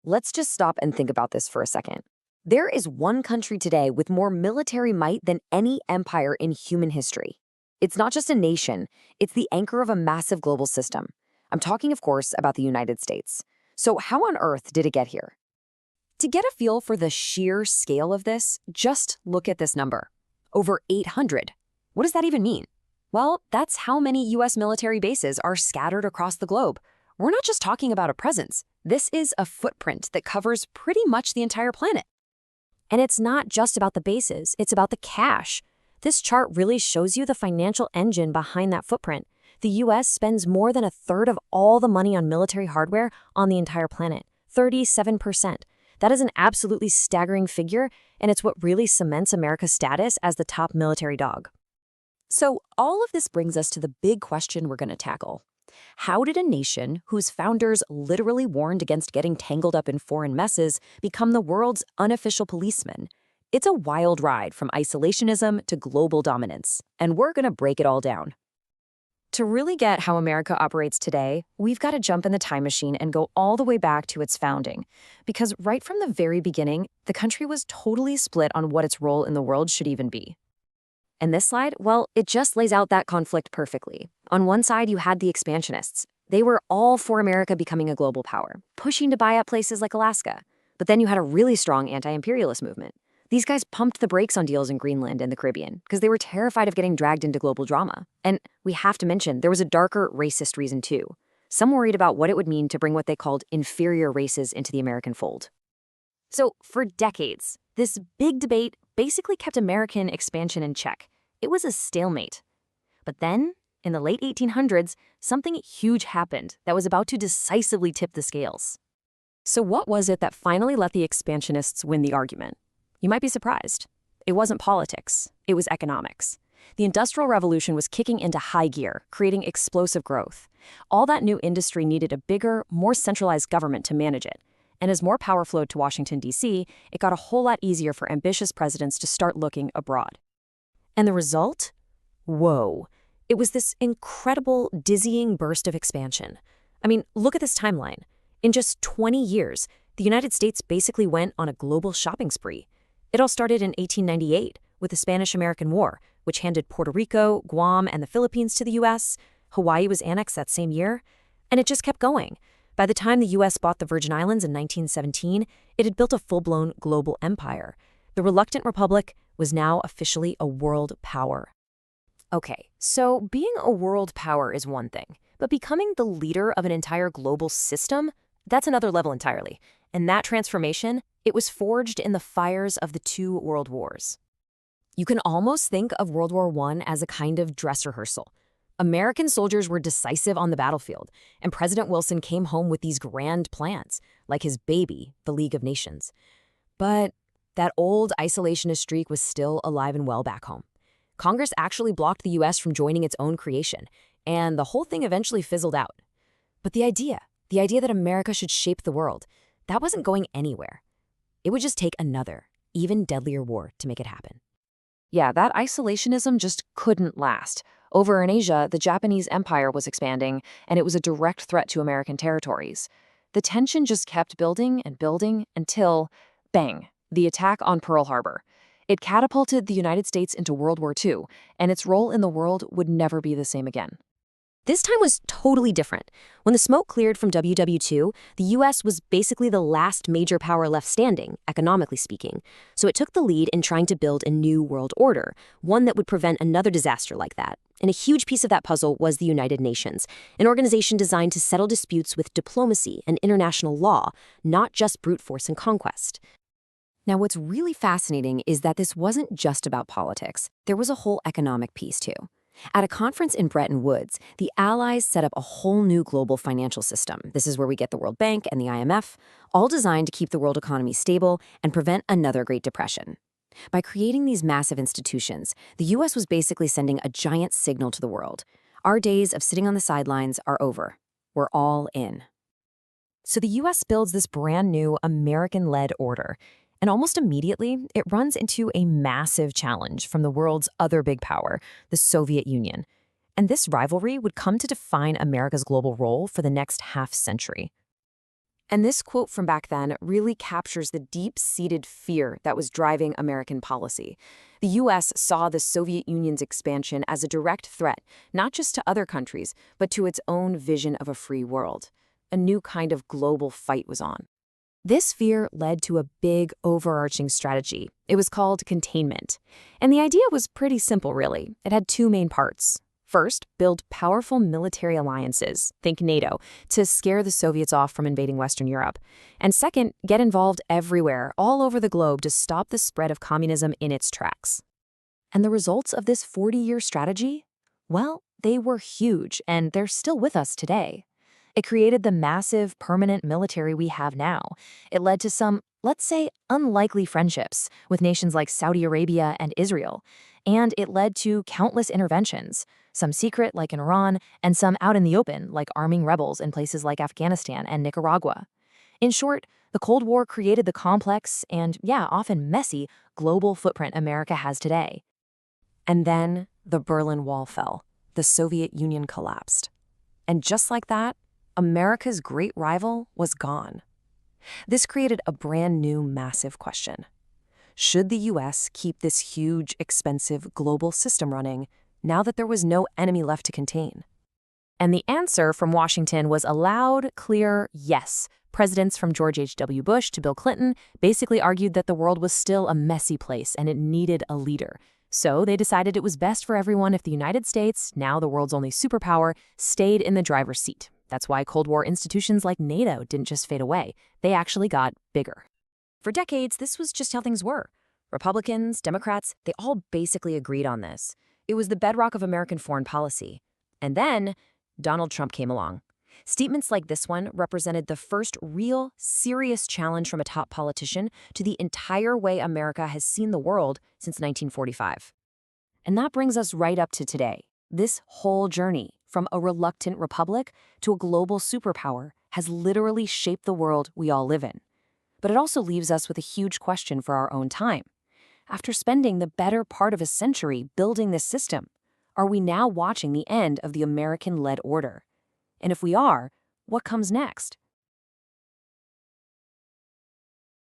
let's just stop and think about this for a second. There is one country today with more military might than any empire in human history. It's not just a nation, it's the anchor of a massive global system. I'm talking, of course, about the United States. So how on earth did it get here? To get a feel for the sheer scale of this, just look at this number. Over 800. What does that even mean? Well, that's how many US military bases are scattered across the globe. We're not just talking about a presence. This is a footprint that covers pretty much the entire planet. And it's not just about the bases, it's about the cash. This chart really shows you the financial engine behind that footprint. The US spends more than a third of all the money on military hardware on the entire planet, 37%. That is an absolutely staggering figure, and it's what really cements America's status as the top military dog. So all of this brings us to the big question we're going to tackle. How did a nation whose founders literally warned against getting tangled up in foreign messes become the world's unofficial policeman? It's a wild ride from isolationism to global dominance, and we're going to break it all down. To really get how America operates today, we've got to jump in the time machine and go all the way back to its founding. Because right from the very beginning, the country was totally split on what its role in the world should even be. And this slide, well, it just lays out that conflict perfectly. On one side, you had the expansionists. They were all for America becoming a global power, pushing to buy up places like Alaska. But then you had a really strong anti-imperialist movement. These guys pumped the brakes on deals in Greenland and the Caribbean because they were terrified of getting dragged into global drama. And we have to mention, there was a darker racist reason too. Some worried about what it would mean to bring what they called inferior races into the American fold. So for decades, this big debate basically kept American expansion in check. It was a stalemate. But then, in the late 1800s, something huge happened that was about to decisively tip the scales. So what was it that finally let the expansionists win the argument? You might be surprised. It wasn't politics, it was economics. The Industrial Revolution was kicking into high gear, creating explosive growth. All that new industry needed a bigger, more centralized government to manage it. And as more power flowed to Washington, D.C., it got a whole lot easier for ambitious presidents to start looking abroad. And the result? Whoa. It was this incredible, dizzying burst of expansion. I mean, look at this timeline. In just 20 years, the United States basically went on a global shopping spree. It all started in 1898 with the Spanish-American War, which handed Puerto Rico, Guam, and the Philippines to the U.S. Hawaii was annexed that same year, and it just kept going. By the time the U.S. bought the Virgin Islands in 1917, it had built a full-blown global empire. The reluctant republic was now officially a world power. Okay, so being a world power is one thing, but becoming the leader of an entire global system, that's another level entirely. And that transformation, it was forged in the fires of the two world wars. You can almost think of World War I as a kind of dress rehearsal. American soldiers were decisive on the battlefield, and President Wilson came home with these grand plans, like his baby, the League of Nations. But that old isolationist streak was still alive and well back home. Congress actually blocked the U.S. from joining its own creation, and the whole thing eventually fizzled out. But the idea that America should shape the world, that wasn't going anywhere. It would just take another, even deadlier war to make it happen. Yeah, that isolationism just couldn't last. Over in Asia, the Japanese empire was expanding, and it was a direct threat to American territories. The tension just kept building and building until, bang, the attack on Pearl Harbor. It catapulted the United States into World War II, and its role in the world would never be the same again. This time was totally different. When the smoke cleared from WWII, the U.S. was basically the last major power left standing, economically speaking. So it took the lead in trying to build a new world order, one that would prevent another disaster like that. And a huge piece of that puzzle was the United Nations, an organization designed to settle disputes with diplomacy and international law, not just brute force and conquest. Now, what's really fascinating is that this wasn't just about politics. There was a whole economic piece, too. At a conference in Bretton Woods, the Allies set up a whole new global financial system. This is where we get the World Bank and the IMF, all designed to keep the world economy stable and prevent another Great Depression. By creating these massive institutions, the U.S. was basically sending a giant signal to the world. Our days of sitting on the sidelines are over. We're all in. So the U.S. builds this brand new American-led order. And almost immediately, it runs into a massive challenge from the world's other big power, the Soviet Union. And this rivalry would come to define America's global role for the next half-century. And this quote from back then really captures the deep-seated fear that was driving American policy. The U.S. saw the Soviet Union's expansion as a direct threat, not just to other countries, but to its own vision of a free world. A new kind of global fight was on. This fear led to a big, overarching strategy. It was called containment. And the idea was pretty simple, really. It had two main parts. First, build powerful military alliances, think NATO, to scare the Soviets off from invading Western Europe. And second, get involved everywhere, all over the globe, to stop the spread of communism in its tracks. And the results of this 40-year strategy? Well, they were huge, and they're still with us today. It created the massive, permanent military we have now. It led to some, let's say, unlikely friendships with nations like Saudi Arabia and Israel. And it led to countless interventions, some secret like in Iran, and some out in the open like arming rebels in places like Afghanistan and Nicaragua. In short, the Cold War created the complex and, often messy global footprint America has today. And then the Berlin Wall fell. The Soviet Union collapsed. And just like that, America's great rival was gone. This created a brand new massive question. Should the U.S. keep this huge, expensive global system running now that there was no enemy left to contain? And the answer from Washington was a loud, clear yes. Presidents from George H.W. Bush to Bill Clinton basically argued that the world was still a messy place and it needed a leader. So they decided it was best for everyone if the United States, now the world's only superpower, stayed in the driver's seat. That's why Cold War institutions like NATO didn't just fade away. They actually got bigger. For decades, this was just how things were. Republicans, Democrats, they all basically agreed on this. It was the bedrock of American foreign policy. And then Donald Trump came along. Statements like this one represented the first real, serious challenge from a top politician to the entire way America has seen the world since 1945. And that brings us right up to today. This whole journey, from a reluctant republic to a global superpower, has literally shaped the world we all live in. But it also leaves us with a huge question for our own time. After spending the better part of a century building this system, are we now watching the end of the American-led order? And if we are, what comes next?